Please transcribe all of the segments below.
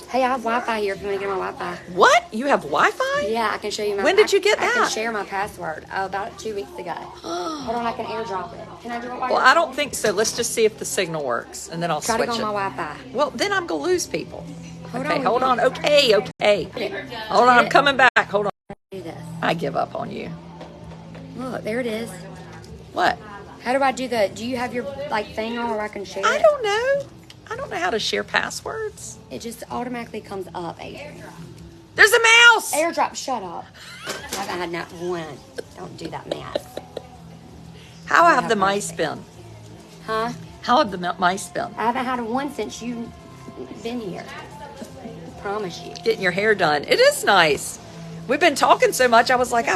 Hey, I have Wi-Fi here if you want to get my Wi-Fi. What? You have Wi-Fi? Yeah, I can show you my. When did you get I that? can share my password. About 2 weeks ago. Hold on, I can airdrop it. Can I do it? Well, I don't think so. Let's just see if the signal works, and then I'll Try switch to go it. on my Wi-Fi. Well, then I'm gonna lose people. Hold Hold on. Okay. Hold on, I'm coming back. Hold on. Do this. I give up on you. Look, there it is. What? How do I do the? Do you have your like thing on where I can share I it? don't know. I don't know how to share passwords. It just automatically comes up, Adrian. There's a mouse. Airdrop, shut up. I haven't had not one. Don't do that mess. How have the mice been? Huh? How have the mice been? I haven't had one since you've been here. Promise you. Getting your hair done. It is nice. We've been talking so much. I was like,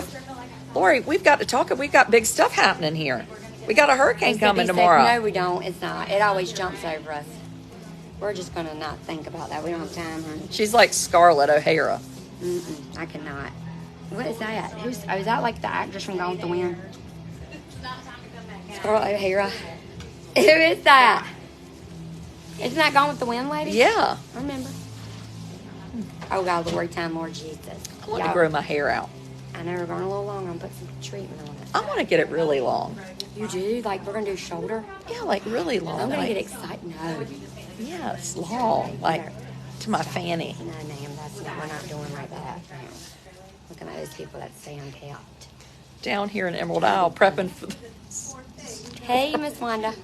Lori, we've got to talk. We've got big stuff happening here. We got a hurricane coming tomorrow. No, we don't. It's not. It always jumps over us. We're just going to not think about that. We don't have time, honey. She's like Scarlett O'Hara. I cannot. What is that? Is that like the actress from Gone with the Wind? Scarlett O'Hara. Who is that? Isn't that Gone with the Wind, lady? Yeah. I remember. Oh, God, Lord, time, Lord Jesus. I want to grow my hair out. I know we're going a little long. I'm put some treatment on it. I want to get it really long. You do? Like, we're going to do shoulder? Yeah, like really long. I'm going to like, get excited. No. Yeah, it's long. Like to my fanny. No, ma'am, we're not doing like that. Looking at those people that stay untapped. Down here in Emerald Isle prepping for Hey, Miss Wanda.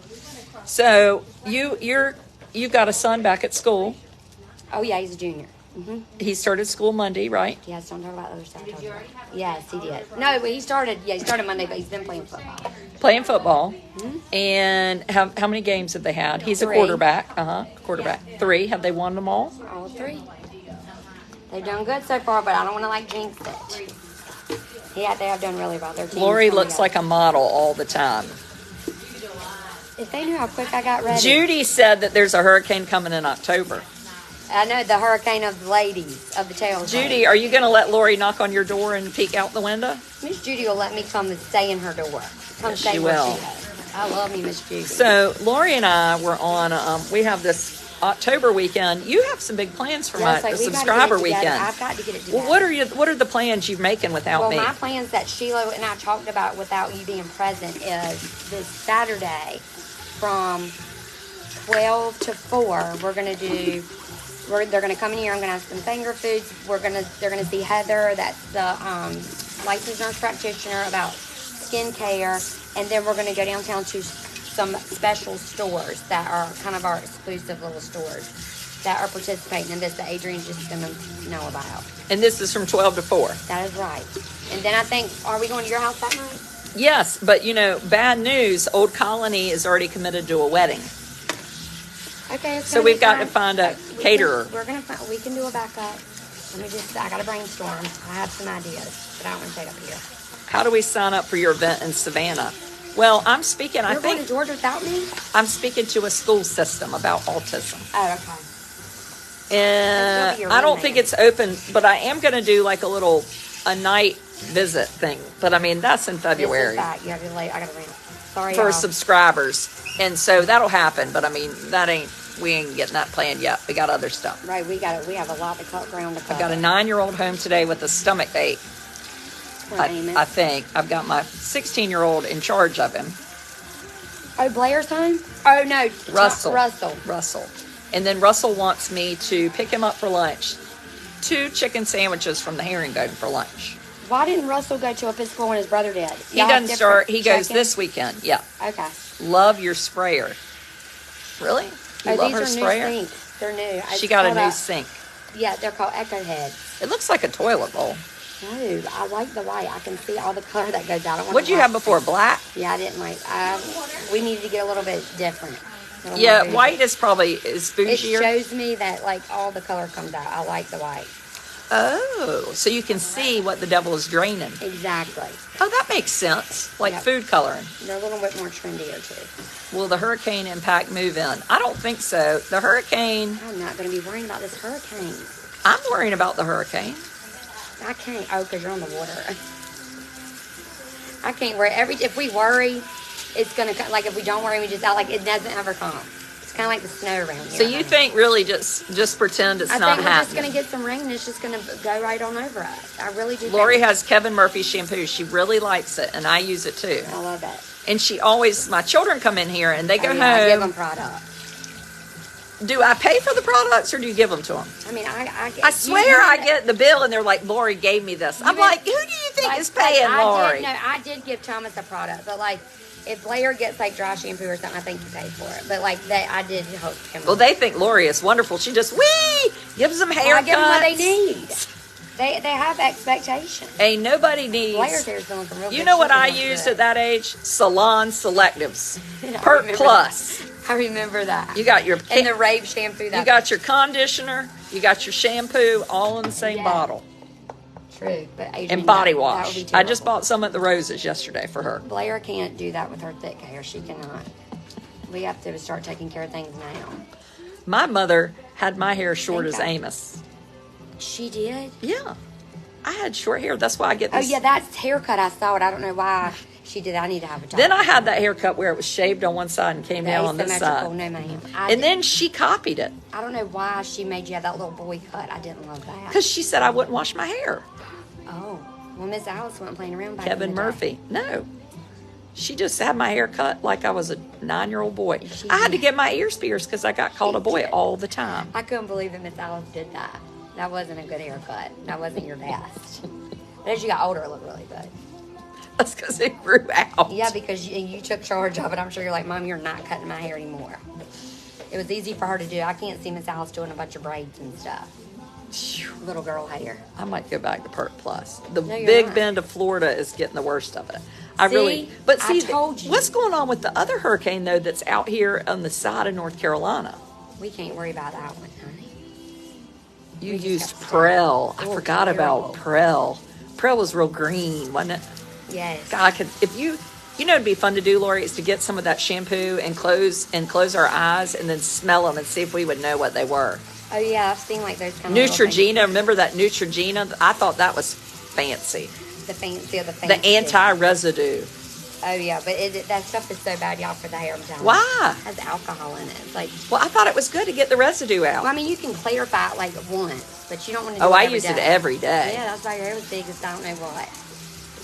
So you've got a son back at school. Oh, yeah, he's a junior. Mm-hmm. He started school Monday, right? Yes, don't talk about other stuff. Yes, he did. No, but he started Monday, but he's been playing football. Playing football. Mm-hmm. And how many games have they had? He's 3. a quarterback. Quarterback. 3. Have they won them all? All 3. They've done good so far, but I don't want to like jinx it. Yeah, they have done really well. Their team Lori looks like a model all the time. If they knew how quick I got ready. Judy said that there's a hurricane coming in October. I know, the hurricane of the ladies, of the tails. Judy, are you going to let Lori knock on your door and peek out the window? Miss Judy will let me come and stay in her door. Come Yes, stay she where will. she is. I love me, Miss Judy. So Lori and I were on. We have this October weekend. You have some big plans for Yes, my we gotta subscriber get it together. weekend. I've got to get it together. Well, what are the plans you're making without me? Well, my plans that Sheila and I talked about without you being present is this Saturday from 12 to 4. We're gonna do. They're gonna come in here. I'm gonna have some finger foods. They're gonna see Heather, that's the licensed nurse practitioner, about skincare, and then we're gonna go downtown to some special stores that are kind of our exclusive little stores that are participating in this that Adrian's just gonna know about. And this is from 12 to 4. That is right. And then I think, are we going to your house that night? Yes, but bad news. Old Colony is already committed to a wedding. Okay. So we've got to find a caterer. We can do a backup. I got to brainstorm. I have some ideas, but I don't want to say it up here. How do we sign up for your event in Savannah? Well, I'm speaking. You're going to Georgia without me? I'm speaking to a school system about autism. Oh, okay. And I don't think it's open, but I am going to do like a night visit thing. But I mean, that's in February. You have to I got to read. Sorry, for y'all. subscribers. And so that'll happen. But I mean, we ain't getting that planned yet. We got other stuff. Right, we have a lot of ground to cover. I've got a 9-year-old home today with a stomach ache. I think. I've got my 16-year-old in charge of him. Oh, Blair's home? Oh, no. Russell. And then Russell wants me to pick him up for lunch. 2 chicken sandwiches from the Herringbone for lunch. Why didn't Russell go to Episcopal when his brother did? He doesn't start. He goes this weekend. Yeah. Okay. Love your sprayer. Really? You love her sprayer? New sinks. They're new. She got a new sink. Yeah, they're called Echo Heads. It looks like a toilet bowl. No, I like the white. I can see all the color that goes out. What'd you have before? Black? Yeah, I didn't like. We needed to get a little bit different. Yeah, white is probably bougier. It shows me that like all the color comes out. I like the white. Oh, so you can see what the devil is draining. Exactly. Oh, that makes sense. Like food coloring. They're a little bit more trendier too. Will the hurricane impact move in? I don't think so. The hurricane. I'm not going to be worrying about this hurricane. I'm worrying about the hurricane. I can't. Oh, because you're on the water. I can't worry. If we worry, it's going to, like if we don't worry, we just out like it doesn't ever come. kind of like the snow around here. So you think really just pretend it's I not think we're just happening? going to get some rain and it's just going to go right on over us. I really do. Lori think has Kevin Murphy shampoo. She really likes it, and I use it too. I love it. And she always, my children come in here and they go Oh, yeah, I give them home. products. Do I pay for the products or do you give them to them? I mean, I swear I get the bill and they're like, Lori gave me this. I'm like, who do you think is paying Lori? I did give Thomas a product, but like, if Blair gets like dry shampoo or something, I think he paid for it. But like, I did hope him. Well, they think Lori is wonderful. She just, gives them haircuts. I give them what they need. They have expectations. Ain't nobody Blair's needs. hair's been looking real good. You know what She's I been used good. at that age? Salon Selectives. I Perk remember Plus. that. I remember that. You got your and the rave shampoo. you got your conditioner, you got your shampoo, all in the same Yeah. bottle. True, but Adrian, And body that would wash. be I just terrible. bought some at the Roses yesterday for her. Blair can't do that with her thick hair. She cannot. We have to start taking care of things now. My mother had my hair short as Think I- Amos. She did. Yeah. I had short hair. That's why I get Oh this. yeah, that's haircut. I saw it. I don't know why she did. I need to have a talk. Then I had that haircut where it was shaved on one side and came The down on this asymmetrical, side. no ma'am. And then she copied it I don't know why she made you have that little boy cut. I didn't love that. because she said I wouldn't wash my hair. Oh, well, Miss Alice wasn't playing around back in Kevin the day. Murphy. No. She just had my hair cut like I was a 9-year-old boy. She I had to did. get my ears pierced because I got called a boy did. all the time. I couldn't believe that Miss Alice did that. That wasn't a good haircut. That wasn't your best. But as you got older, it looked really good. That's because it grew out. Yeah, because you took charge of it. I'm sure you're like, Mom, you're not cutting my hair anymore. It was easy for her to do. I can't see Miss Alice doing a bunch of braids and stuff. Little girl hair. I might go back to Perk Plus. The No, you're Big not. Bend of Florida is getting the worst of it. I See? really, but I see, told you. what's going on with the other hurricane though that's out here on the side of North Carolina? We can't worry about that one, honey. You We just used got Prel. I Oh, forgot about Prel. Prel was real green, wasn't it? Yes. God, if you know, it'd be fun to do, Lori, is to get some of that shampoo and close our eyes and then smell them and see if we would know what they were. Oh, yeah, I've seen like those kind of little things. Neutrogena, remember that Neutrogena? I thought that was fancy. The fancy of the The fancy. anti-residue. Oh, yeah, but that stuff is so bad, y'all, for the hair. I'm telling you. Why? It has alcohol in it. It's like, Well, I thought it was good to get the residue out. well, I mean, you can clarify it like once, but you don't want to do Oh, it I every use it day. every day. Yeah, that's why your hair was big as I don't know what.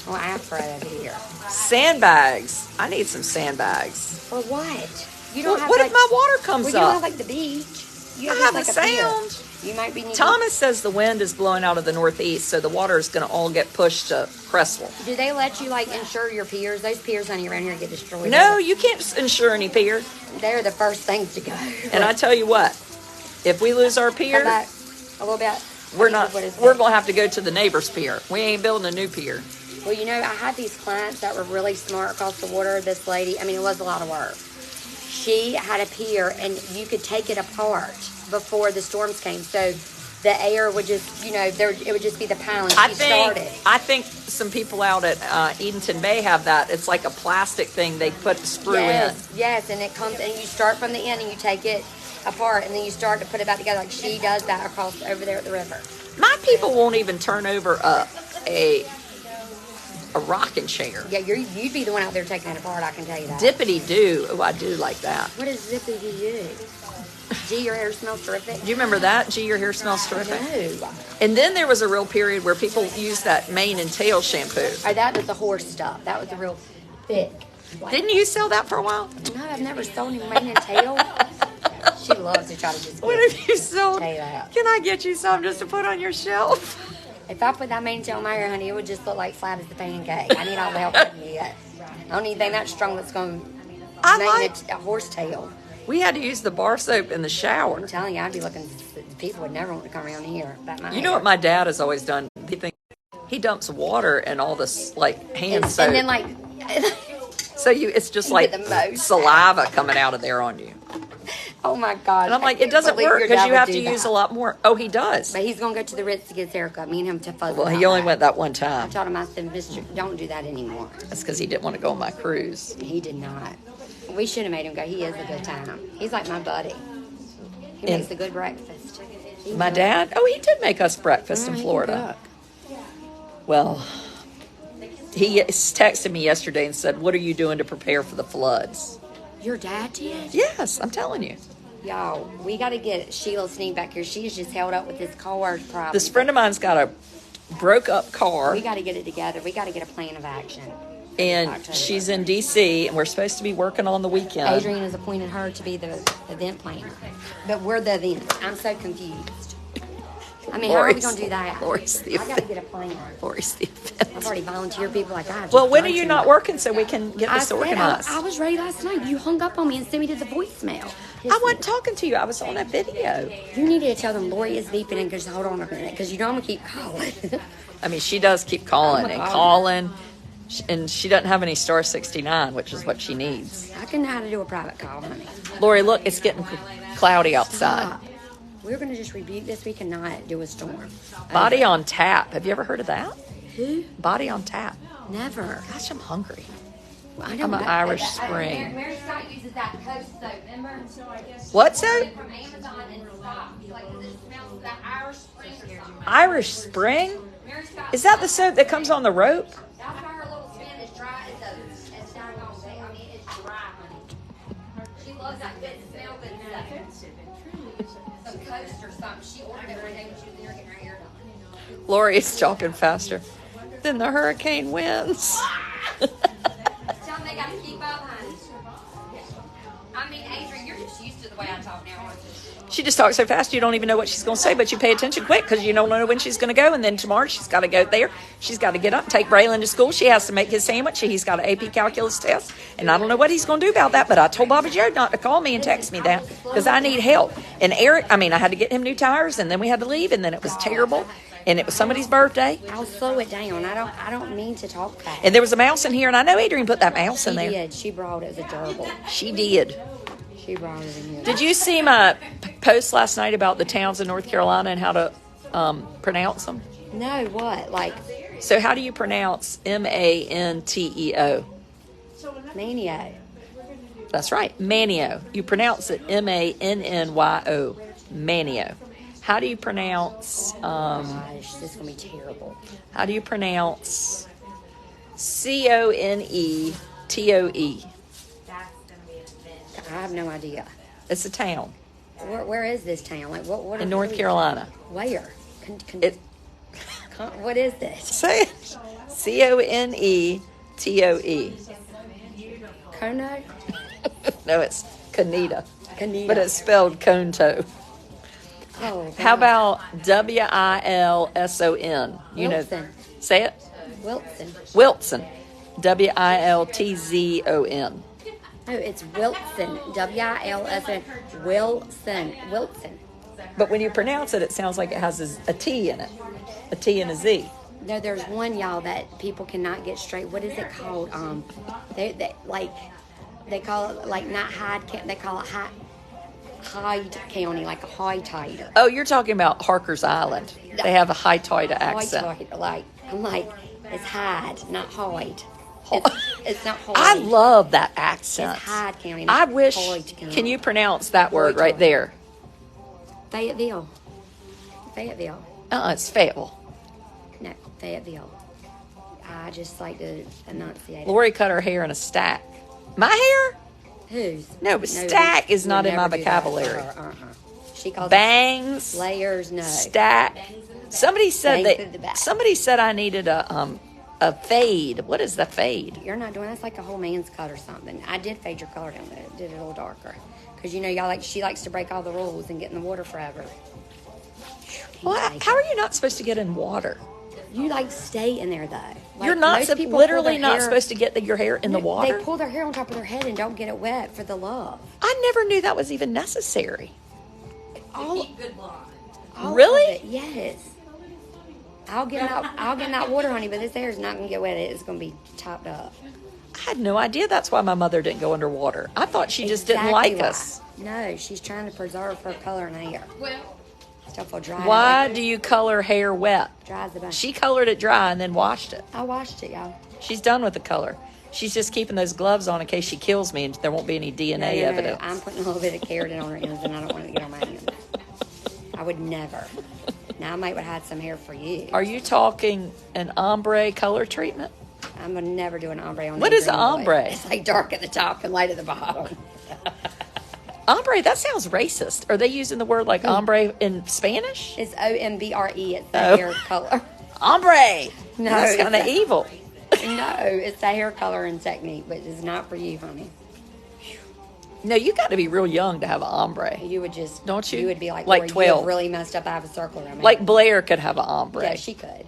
Well, afro over here. Sandbags. I need some sandbags. For what? You don't have What like, if my water comes well, you don't up? have like the beach. You I just, have like a pier. sound. You might be needing. Thomas says the wind is blowing out of the northeast, so the water is going to all get pushed to Crestwell. Do they let you like insure your piers? Those piers honey around here get destroyed. No, you can't insure any pier. They're the first things to go. And I tell you what, if we lose our Come pier, back a little bit. we're not. What is We're it? going to have to go to the neighbor's pier. We ain't building a new pier. Well, you know, I had these clients that were really smart across the water. This lady, I mean, it was a lot of work. She had a pier, and you could take it apart before the storms came. So the air would just, you know, it would just be the pilings. I She started. think some people out at Edenton Bay have that. It's like a plastic thing they put the screw Yes, in. yes, and it comes, and you start from the end, and you take it apart, and then you start to put it back together. Like she does that across over there at the river. My people won't even turn over a rocking chair. Yeah, you'd be the one out there taking it apart. I can tell you that. Dippity do. Oh, I do like that. What is zippy to you? Gee, your hair smells terrific. Do you remember that? Gee, your hair smells terrific. No. And then there was a real period where people used that mane and tail shampoo. Oh, that was the horse stuff. That was the real thick. Didn't you sell that for a while? No, I've never sold any mane and tail. She loves to try to just What get have you sold? Tell you that. Can I get you some just to put on your shelf? If I put that mane and tail in my hair, honey, it would just look like flat as the pancake. I need all the help I can get. I don't need anything that strong that's going to I make like. a horse tail. We had to use the bar soap in the shower. I'm telling you, I'd be looking. People would never want to come around here. About my You know hair. what my dad has always done? He dumps water and all this like hand soap. And then like, so it's just You like get the most. saliva coming out of there on you. oh my God. And I'm like, it doesn't work because you have to use a lot more. Oh, he does. But he's gonna go to the Ritz to get his haircut. Me and him to fuzz. Well, about he only that. went that one I time. told him, I said, Mister, don't do that anymore. That's because he didn't want to go on my cruise. He did not. We should have made him go. He is a good time. He's like my buddy. He And- makes a good breakfast. He's My good. dad? Oh, he did make us breakfast Mm, in he can Florida. cook. Well, he texted me yesterday and said, "What are you doing to prepare for the floods?" Your dad did? Yes, I'm telling you. Y'all, we got to get Sheila Sneak back here. She's just held up with this car problem. This friend of mine's got a broke up car. We got to get it together. We got to get a plan of action. And she's in D.C. and we're supposed to be working on the weekend. Adrian has appointed her to be the event planner. But we're the event. I'm so confused. I mean, how are we going to do that? Lori's the I got to get a plan. Lori's the I've event. already volunteered people like that. Well, when are you not working so we can get this I organized? I was ready last night. You hung up on me and sent me to the voicemail. I wasn't talking to you. I was on that video. You needed to tell them Lori is beeping and just hold on a minute because you know I'm going to keep calling. I mean, she does keep calling Oh my and God. calling. And she doesn't have any star 69, which is what she needs. I can know how to do a private call, honey. Lori, look, it's getting cloudy outside. Stop. We're going to just rebuke this week and not do a storm. Body on Tap. Have you ever heard of that? Who? Body on Tap. Never. Gosh, I'm hungry. I don't I'm an know. Irish Spring. Mary Scott uses that Coast soap, remember? What soap? From Amazon and Scott. Like, it smells that Irish Spring or something. Irish Spring? Mary Scott. Is that the soap that comes on the rope? That's why her little skin is dry as doggone day. I mean, it's dry, honey. She loves that good smell, good stuff. Some Coast or something. She ordered it one day when she was in there getting her hair done. Lori is talking faster than the hurricane winds. Tell them they got to keep up, honey. I mean, Adrian, you're just used to the way I talk now, aren't you? She just talks so fast you don't even know what she's going to say, but you pay attention quick because you don't know when she's going to go. And then tomorrow she's got to go there. She's got to get up and take Braylon to school. She has to make his sandwich. He's got an AP calculus test. And I don't know what he's going to do about that, but I told Bobby Joe not to call me and text me that because I need help. And Eric, I mean, I had to get him new tires and then we had to leave and then it was terrible. And it was somebody's birthday. I'll slow it down. I don't mean to talk fast. And there was a mouse in here and I know Adrian put that mouse in She there. did. She brought it as a gerbil. She did. She brought it in here. Did you see my post last night about the towns in North Carolina and how to pronounce them? No, what? Like, So how do you pronounce Manteo? Manio. That's right, Manio. You pronounce it Mannyo, Manio. How do you pronounce? Gosh, this is going to be terrible. How do you pronounce Conetoe? I have no idea. It's a town Where is this town? Like, what in North Carolina. Where? It What is this? say it. Conetoe. Kono? No, it's Coneta, Kanita. but it's spelled Conto. Oh, God. How about Wilson? You know, Wilson. say it. Wilson? Wilson. Wiltzon. No, it's Wilson. Wilson. Wilson. But when you pronounce it, it sounds like it has a T in it. A T and a Z. No, there's one, y'all, that people cannot get straight. What is it called? They call it like not Hyde. They call it Hyde County, like a high tide. Oh, you're talking about Harker's Island. They have a high tide accent. I'm like, it's Hyde, not Hyde. It's not Hyde. I love that accent. It's Hyde County. I not wish. Hyde County. Can you pronounce that word right there? Fayetteville. Fayetteville. It's Fayetteville. No, Fayetteville. I just like to enunciate. Lori cut her hair in a stack. My hair? Whose? No, but stack is not in my never do that for vocabulary. her. She calls Bangs. it layers. No. Stack. Somebody said Bangs in the back. that. Somebody said I needed a fade. What is the fade? You're not doing that's like a whole man's cut or something. I did fade your color down there. Did it a little darker. Because you know y'all she likes to break all the rules and get in the water forever. Well, how are you not supposed to get in water? You like stay in there though. Like, You're not most people pull literally their not hair- your to get your hair in the water. They pull their hair on top of their head and don't get it wet for the love. I never knew that was even necessary. All Really? of it, yes. I'll get in that water, honey, but this hair is not gonna get wet. It's gonna be topped up. I had no idea that's why my mother didn't go underwater. I thought she just didn't Exactly like why. us. No, she's trying to preserve her color and hair. Stuff will dry. Why do you color hair wet? Dries the bone. She colored it dry and then washed it. I washed it, y'all. She's done with the color. She's just keeping those gloves on in case she kills me and there won't be any DNA No, evidence. I'm putting a little bit of keratin on her ends, and I don't want it to get on my hands. I would never. Now I might would hide some hair for you. Are you talking an ombre color treatment? I'm gonna never do an ombre on. What that is green an boy. ombre? It's like dark at the top and light at the bottom. Ombre Ombre, that sounds racist. Are they using the word like ombre in Spanish? It's ombre. It's the Oh. hair color. Ombre. No, That's it's kind of not. evil. No, it's the hair color and technique, but it's not for you, honey. No, you got to be real young to have an ombre. You would just, Don't you? You would be like, Like Lori, 12. You have really messed up. I have a circle around my Like head. Blair could have an ombre. Yeah, she could.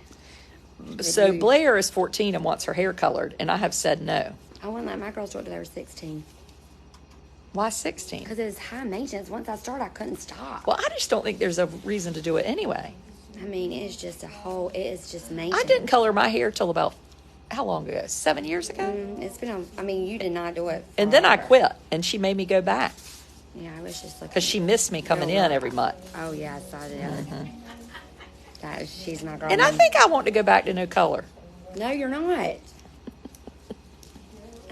So you- Blair is 14 and wants her hair colored, and I have said no. I wouldn't let my girls do it till they were 16 Why 16? because it was high maintenance. Once I started, I couldn't stop. Well, I just don't think there's a reason to do it anyway. I mean, it's just it is just maintenance. I didn't color my hair till about, how long ago? 7 years ago? It's been, I mean, you did not do it. And then I forever. quit, and she made me go back Yeah, I was just looking. because she missed me coming You're in right. every month. Oh, yeah, I saw that. She's my girl. And I think I want to go back to no color. No, you're not.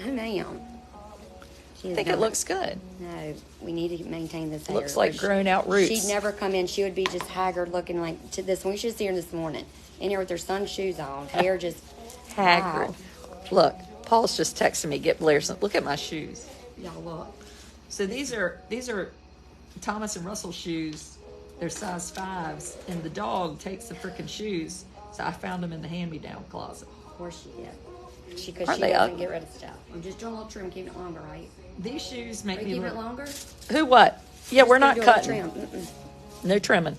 Oh, ma'am. She I is think it not. looks good. No, we need to maintain this hair. Looks like Or she- grown out roots. She'd never come in. She would be just haggard looking like to this one. We should see her this morning. In here with her son's shoes on. Hair just Haggard. Wow. Look, Paul's just texting me, get Blair some. Look at my shoes. Y'all look. So these are Thomas and Russell shoes. They're size 5s, and the dog takes the freaking shoes. So I found them in the hand-me-down closet. Of course she did. Because Aren't she they doesn't ugly? get rid of stuff. I'm just doing a little trim, keeping it longer, right? These shoes Are make you me keeping it look. longer? Who what? Yeah, we're not Just do a cutting. little trim. No trimming.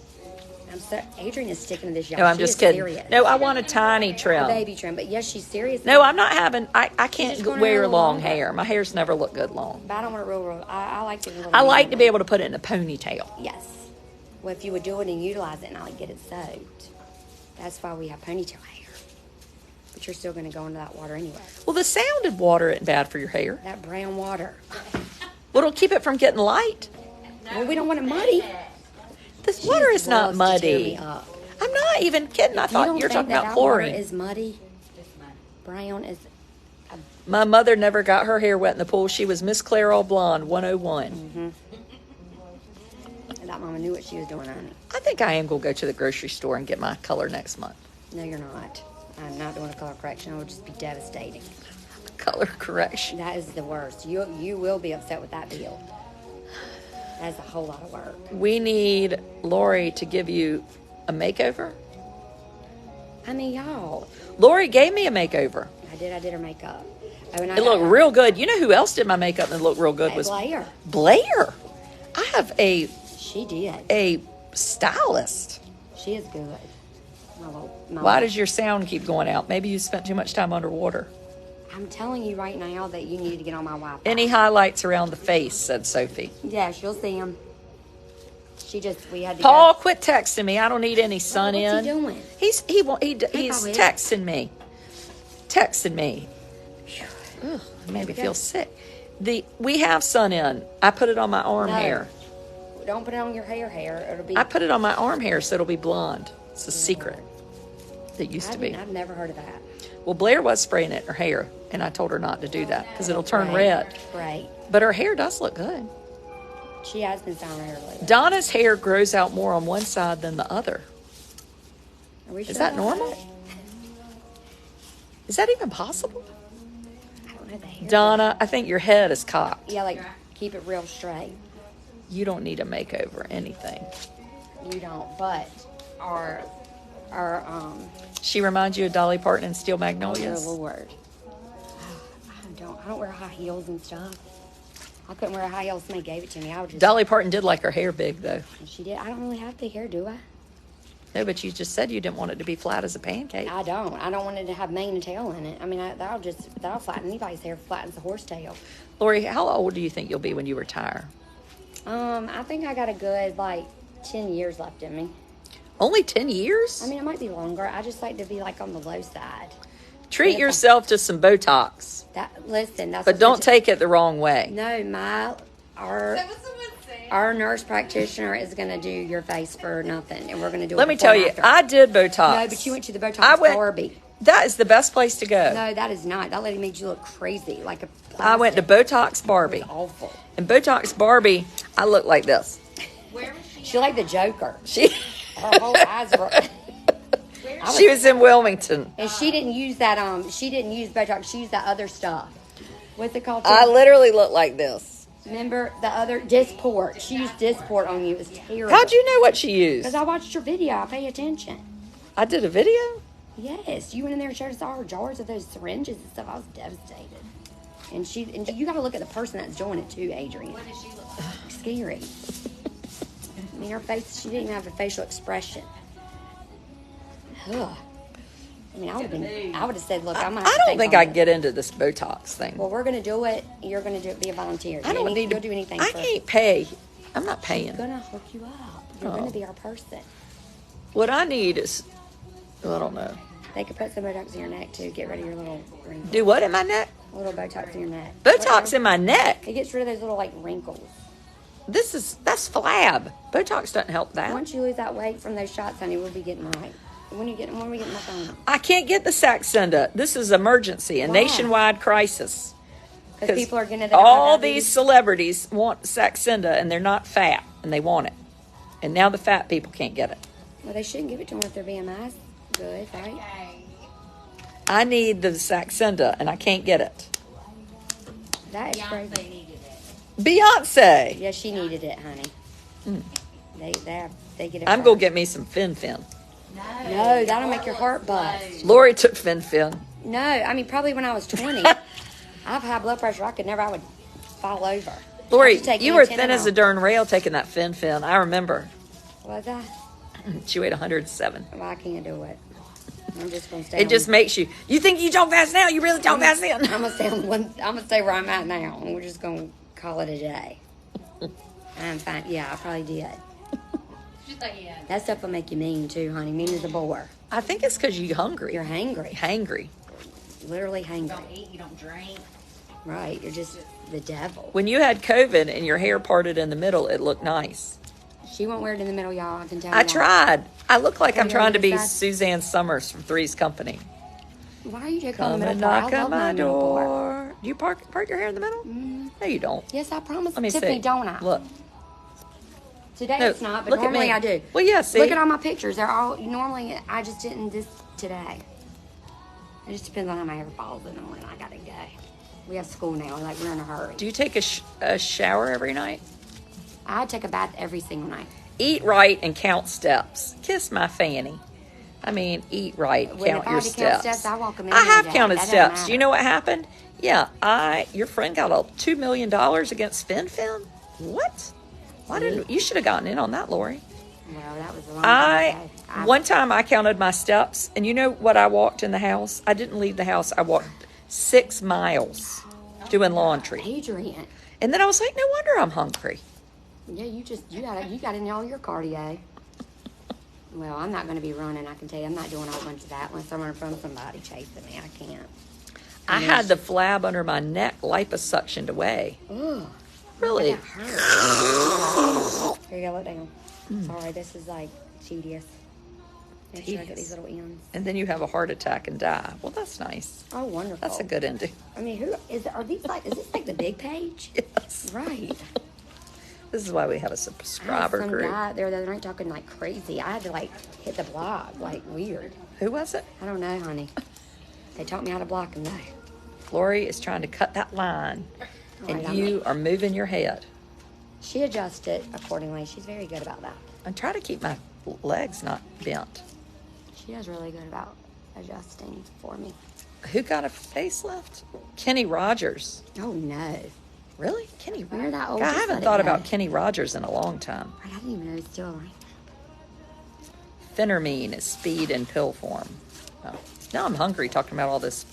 I'm so, Adrian is sticking to this, y'all. No, I'm She just is kidding. Serious. No, I want a tiny A trim. baby trim, but yes, she's serious. No, I'm not having. I can't just gonna have wear a long longer. hair. My hair's never looked good long. But I don't want it real. I like it a little. I like to be medium. able to put it in a ponytail. Yes. Well, if you would do it and utilize it and I would get it soaked, that's why we have ponytail hair. But you're still going to go into that water anyway. Well, the sounded water isn't bad for your hair. That brown water. Well, it'll keep it from getting light. Well, we don't want it muddy. This water is not Loves to tear muddy. me up. I'm not even kidding. I You thought don't you were think talking that about our water chlorine. is muddy? Brown is. My mother never got her hair wet in the pool. She was Miss Clairol Blonde 101. That mama knew what she was doing, honey. I think I am going to go to the grocery store and get my color next month. No, you're not. I'm not doing a color correction. It would just be devastating. Color correction. That is the worst. You will be upset with that bill. That's a whole lot of work. We need Lori to give you a makeover. I mean, y'all. Lori gave me a makeover. I did her makeup. Oh, and I It looked got- real good. You know who else did my makeup and it looked real good Hey, was Blair. Blair. I have She did. a stylist. She is good. My Why does your sound keep going out? Maybe you spent too much time underwater. I'm telling you right now that you need to get on my Wi-Fi. Any highlights around the face, said Sophie. Yeah, she'll see him. We had to Paul, go. quit texting me. I don't need any sun what's he in. doing? He's Paul, yeah. texting me. Texting me. Ugh, it made me we go. feel sick. We have sun in. I put it on my arm No. hair. Don't put it on your hair. It'll be. I put it on my arm hair so it'll be blonde. It's a secret. It used to be. I've never heard of that. Well, Blair was spraying it in her hair, and I told her not to do that because it'll turn red. Right. But her hair does look good. She has been styling her hair lately. Donna's hair grows out more on one side than the other. Are we Is sure that about normal? that? Is that even possible? I don't know the hair. Donna, I think your head is cocked. Yeah, like keep it real straight. You don't need a makeover or anything. You don't, but our She reminds you of Dolly Parton and Steel dear Magnolias. Lord. I don't wear high heels and stuff. I couldn't wear high heels. Somebody gave it to me. I would just. Dolly Parton did like her hair big, though. She did. I don't really have big hair, do I? No, but you just said you didn't want it to be flat as a pancake. I don't. I don't want it to have mane and tail in it. I mean, that'll flatten anybody's hair. Flattens a horse tail. Lori, how old do you think you'll be when you retire? I think I got a good 10 years left in me. Only 10 years? I mean, it might be longer. I just like to be on the low side. Treat yourself to some Botox, Listen, that's. but what don't take it the wrong way. No, our nurse practitioner is going to do your face for nothing, and we're going to do it. Let me before tell and you, after. I did Botox. No, but you went to the Botox I went- Barbie. That is the best place to go. No, that is not. That lady made you look crazy, like a plastic. I went to Botox Barbie. It was awful. And Botox Barbie, I look like this. She like the Joker. She Her whole eyes were. she was in Wilmington. And she didn't use that. She didn't use Botox. She used that other stuff. What's it called? I literally look like this. Remember the other Dysport? She used Dysport on you. It was terrible. How'd you know what she used? Because I watched your video. I pay attention. I did a video? Yes, you went in there and showed us all her jars of those syringes and stuff. I was devastated. And you got to look at the person that's doing it too, Adrian. What does she look like? Scary. I mean, her face. She didn't even have a facial expression. Ugh. I mean, I would have said, look, I'm gonna. I don't think I get into this Botox thing. Well, we're gonna do it. You're gonna do it. Be a volunteer. I don't need to do anything. I can't pay. I'm not paying. She's gonna hook you up. You're gonna be our person. What I need is, I don't know. They could put some Botox in your neck too. Get rid of your little wrinkles. Do what in my neck? A little Botox in your neck. Botox in my neck. It gets rid of those little like wrinkles. That's flab. Botox doesn't help that. Once you lose that weight from those shots, honey, we'll be getting right. When are we getting my phone? I can't get the Saxenda. This is emergency, a Why? nationwide crisis. Because people are getting it. All these celebrities want Saxenda, and they're not fat, and they want it. And now the fat people can't get it. Well, they shouldn't give it to them if their BMI's good, right? Okay. I need the Saxenda, and I can't get it. That is Beyonce crazy. needed it. Beyonce. Yeah, she needed it, honey. They get it. I'm going to get me some Fin. No, that'll make your heart bust. Lori took Fin. No, I mean probably when I was 20. I've high blood pressure. I would fall over. Lori, I should take you were antenna thin as a off. darn rail taking that Fin. I remember. Was I? She weighed 107. Well, I can't do it. I'm just gonna stay. It just makes you think you talk fast now. You really talk fast then. I'm gonna stay on one. I'm gonna stay where I'm at now, and we're just gonna call it a day. I'm fine. Yeah, I probably did. She's like, yeah. That stuff will make you mean too, honey. Mean as a boar. I think it's because you're hungry. You're hangry. Hangry. Literally You hangry. don't eat, you don't drink. Right. You're just the devil. When you had COVID and your hair parted in the middle, it looked nice. She won't wear it in the middle, y'all. I can tell you. I that. tried. I look like I'm you trying to already be decided? Suzanne Summers from Three's Company. Why are you taking Come the and middle part? knock I love on my middle part. door. Do you part your hair in the middle? No, you don't. Yes, I promise. Let me Tiffany, see. don't I? Look. Today No, it's not, but look at normally me. I do. Well, yeah, see? Look at all my pictures. They're all normally. I just didn't this today. It just depends on how my hair falls in the morning. I gotta go. We have school now. Like we're in a hurry. Do you take a shower every night? I take a bath every single night. Eat right and count steps. Kiss my fanny. I mean, eat right, Well, count if I your had to count steps. steps, I walk 'em in I have every day. counted That don't steps. matter. You know what happened? Yeah, your friend got a $2 million against Fin. What? Why didn't you should have gotten in on that, Lori? Well, that was a long time ago. One time I counted my steps, and you know what I walked in the house? I didn't leave the house. I walked 6 miles doing laundry. Adrian. And then I was like, no wonder I'm hungry. Yeah, you got in all your cardio. Well, I'm not going to be running. I can tell you, I'm not doing a whole bunch of that unless I'm running from somebody chasing me. I can't. I had the flab under my neck liposuctioned away. Ugh. Really? That hurt. Here you go, look down. Sorry, this is like tedious. Make sure I get these little ends. And then you have a heart attack and die. Well, that's nice. Oh, wonderful. That's a good ending. I mean, is this like the big page? Yes. Right. This is why we have a I had subscriber some group. guy there the other night talking like crazy. I had to like hit the block like weird. Who was it? I don't know, honey. They taught me how to block him though. Lori is trying to cut that line, and Right, you are moving your head. She adjusted accordingly. She's very good about that. I try to keep my legs not bent. She does really good about adjusting for me. Who got a facelift? Kenny Rogers. Oh no. Really? Kenny Remember that old God, I just haven't let it thought go. about Kenny Rogers in a long time. I didn't even know he was still alive. Phenermine is speed in pill form. Oh. Now I'm hungry talking about all this.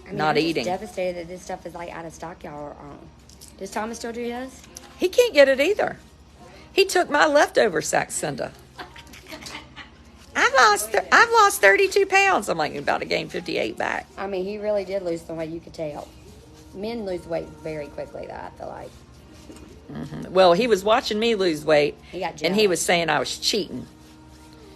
I mean, Not I'm just eating. devastated that this stuff is like out of stock, y'all. Does Thomas still do his? He can't get it either. He took my leftover Saxenda. I've lost 32 pounds. I'm like about to gain 58 back. I mean, he really did lose some weight. You could tell. Men lose weight very quickly, though, I feel like. Well, he was watching me lose weight, He got and he jealous. was saying I was cheating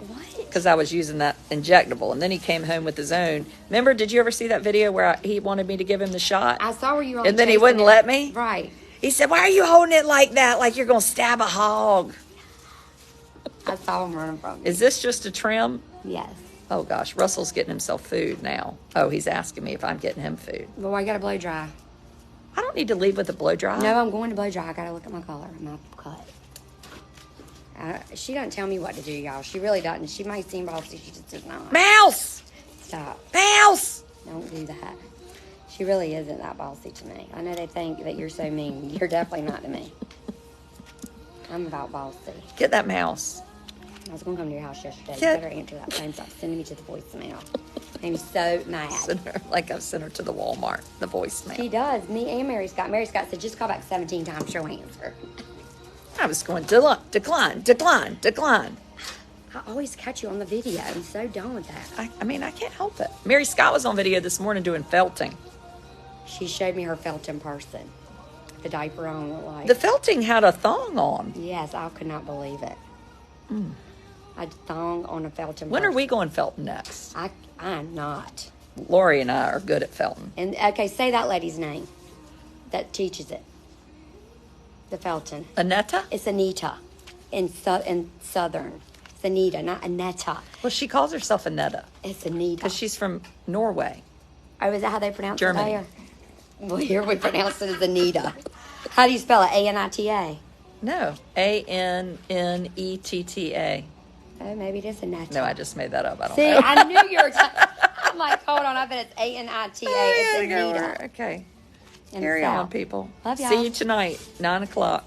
What? because I was using that injectable. And then he came home with his own. Remember, did you ever see that video where he wanted me to give him the shot? I saw where you were. And then he chasing wouldn't him. let me? Right. He said, "Why are you holding it like that? Like you're going to stab a hog?" I saw him running from me. Is this just a trim? Yes. Oh, gosh. Russell's getting himself food now. Oh, he's asking me if I'm getting him food. But why you got to blow dry? I don't need to leave with a blow dry. No, I'm going to blow dry. I gotta look at my color, my cut. She doesn't tell me what to do, y'all. She really doesn't. She might seem bossy. She just does not. Mouse! Stop. Mouse! Don't do that. She really isn't that bossy to me. I know they think that you're so mean. You're definitely not to me. I'm about bossy. Get that mouse. I was going to come to your house yesterday. You Get- better answer that phone. Stop sending me to the voicemail. I'm so mad. Send her, like I've sent her to the Walmart, the voicemail. He does. Me and Mary Scott. Mary Scott said, just call back 17 times. She'll answer. I was going decline. I always catch you on the video. I'm so done with that. I mean, I can't help it. Mary Scott was on video this morning doing felting. She showed me her felt in person. The diaper on looked like. The felting had a thong on. Yes, I could not believe it. A thong on a felt in When are person. we going felting next? I'm not. Lori and I are good at felting. And okay, say that lady's name that teaches it. The Felton. Anetta? It's Anita in Southern. It's Anita, not Anetta. Well, she calls herself Anetta It's Anita. because she's from Norway. Oh, is that how they pronounce Germany. it there? Well, here we pronounce it as Anita. How do you spell it? A-N-I-T-A? No, Anetta. Oh, maybe it is Anita. No, I just made that up. I don't See, know. I knew you were. I'm like, hold on. I bet it's A-N-I-T-A. It's Anita. Okay. And Carry Sal. on, people. Love y'all. See you tonight, 9 o'clock.